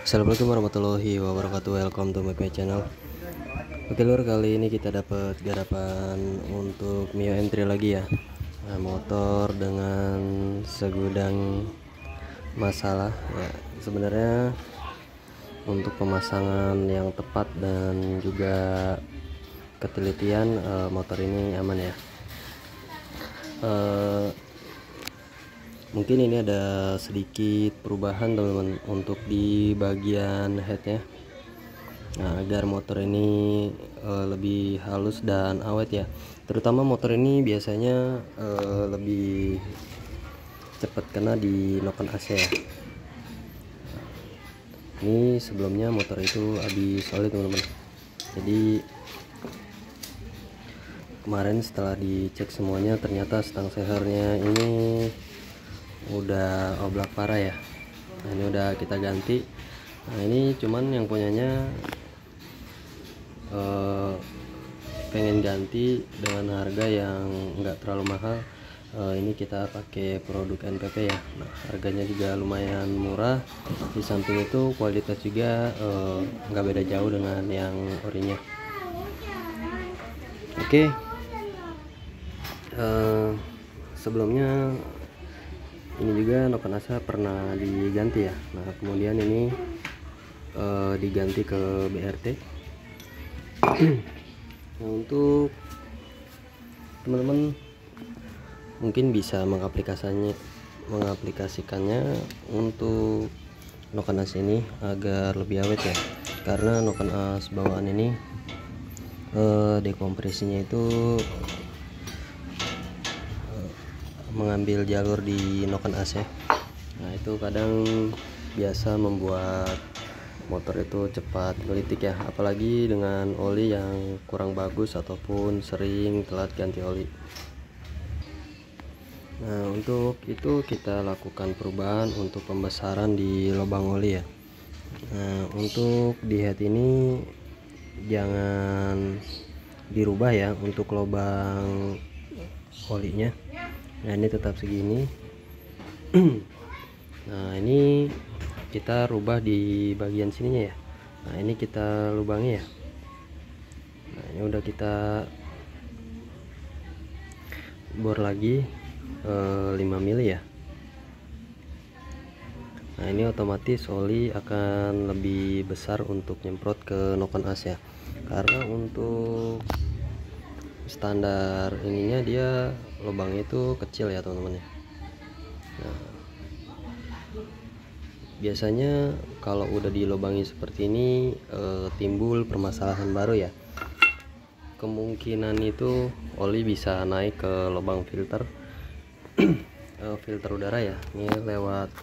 Assalamualaikum warahmatullahi wabarakatuh. Welcome to my channel. Oke lur, kali ini kita dapat garapan untuk Mio M3 lagi ya. Motor dengan segudang masalah ya. Sebenarnya untuk pemasangan yang tepat dan juga ketelitian motor ini aman ya. Mungkin ini ada sedikit perubahan teman-teman untuk di bagian headnya. Nah, agar motor ini lebih halus dan awet ya. Terutama motor ini biasanya lebih cepat kena di noken AC ya. Ini sebelumnya motor itu habis oli teman-teman. Jadi kemarin setelah dicek semuanya ternyata stang sehernya ini udah oblak parah ya. Nah, ini udah kita ganti. Nah, ini cuman yang punyanya pengen ganti dengan harga yang enggak terlalu mahal. Ini kita pakai produk NPP ya. Nah, harganya juga lumayan murah. Di samping itu kualitas juga nggak beda jauh dengan yang orinya. Oke. Sebelumnya ini juga noken AC pernah diganti ya. Nah, kemudian ini diganti ke BRT. Nah, untuk teman-teman mungkin bisa mengaplikasikannya untuk noken AC ini agar lebih awet ya. Karena noken AC bawaan ini dekompresinya itu mengambil jalur di noken AC. Nah, itu kadang biasa membuat motor itu cepat gelitik ya, apalagi dengan oli yang kurang bagus ataupun sering telat ganti oli. Nah, untuk itu kita lakukan perubahan untuk pembesaran di lubang oli ya. Nah, untuk di head ini jangan dirubah ya untuk lubang olinya. Nah, ini tetap segini. Nah, ini kita rubah di bagian sininya ya. Nah, ini kita lubangi ya. Nah, ini udah kita bor lagi 5 mili ya. Nah, ini otomatis oli akan lebih besar untuk nyemprot ke noken AC ya. Karena untuk standar ininya dia lubangnya itu kecil ya teman-teman ya. Nah, biasanya kalau udah dilubangi seperti ini timbul permasalahan baru ya. Kemungkinan itu oli bisa naik ke lubang filter filter udara ya. Ini lewat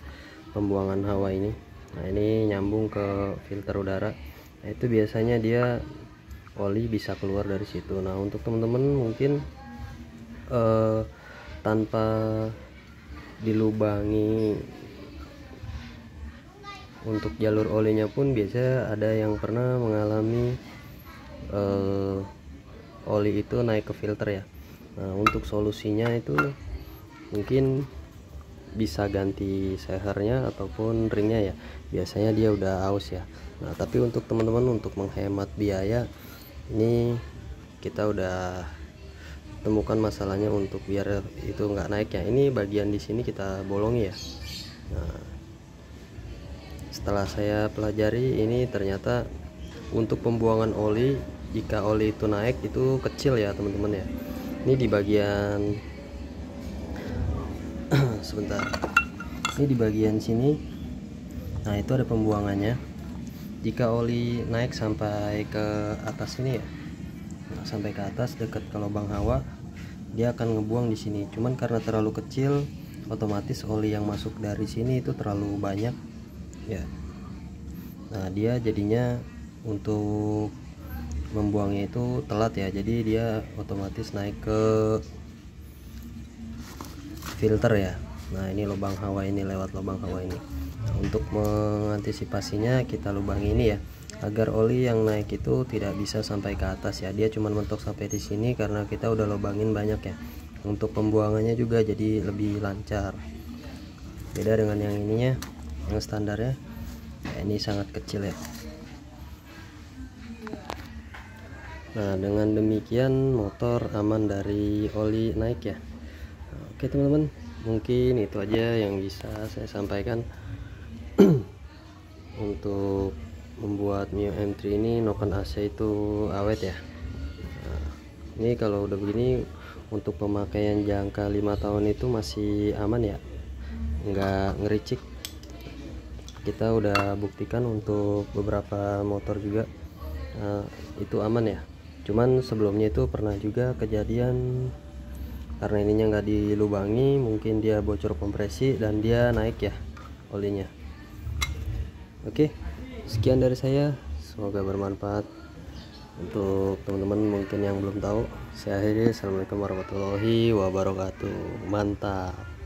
pembuangan hawa ini. Nah, ini nyambung ke filter udara. Nah, itu biasanya dia oli bisa keluar dari situ. Nah, untuk teman-teman mungkin tanpa dilubangi untuk jalur olinya pun biasa ada yang pernah mengalami oli itu naik ke filter ya. Nah, untuk solusinya itu mungkin bisa ganti sehernya ataupun ringnya ya. Biasanya dia udah aus ya. Nah, tapi untuk teman-teman untuk menghemat biaya ini kita udah temukan masalahnya untuk biar itu nggak naik ya. Ini bagian di sini kita bolongi ya. Nah, setelah saya pelajari ini ternyata untuk pembuangan oli, jika oli itu naik itu kecil ya teman-teman ya. Ini di bagian sebentar, ini di bagian sini. Nah, itu ada pembuangannya. Jika oli naik sampai ke atas ini ya, nah, sampai ke atas dekat ke lubang hawa, dia akan ngebuang di sini. Cuman karena terlalu kecil, otomatis oli yang masuk dari sini itu terlalu banyak ya. Nah, dia jadinya untuk membuangnya itu telat ya. Jadi dia otomatis naik ke filter ya. Nah, ini lubang hawa ini, lewat lubang hawa ini. Nah, untuk mengantisipasinya kita lubangi ini ya, agar oli yang naik itu tidak bisa sampai ke atas ya. Dia cuma mentok sampai di sini karena kita udah lubangin banyak ya. Untuk pembuangannya juga jadi lebih lancar. Beda dengan yang ininya, yang standarnya ini sangat kecil ya. Nah, dengan demikian motor aman dari oli naik ya. Oke teman-teman, mungkin itu aja yang bisa saya sampaikan untuk membuat Mio M3 ini noken AC itu awet ya. Nah, ini kalau udah begini untuk pemakaian jangka 5 tahun itu masih aman ya, nggak ngericik. Kita udah buktikan untuk beberapa motor juga itu aman ya. Cuman sebelumnya itu pernah juga kejadian karena ininya nggak dilubangi, mungkin dia bocor kompresi dan dia naik ya olinya. Oke, sekian dari saya, semoga bermanfaat untuk teman-teman mungkin yang belum tahu. Saya akhiri, assalamualaikum warahmatullahi wabarakatuh. Mantap.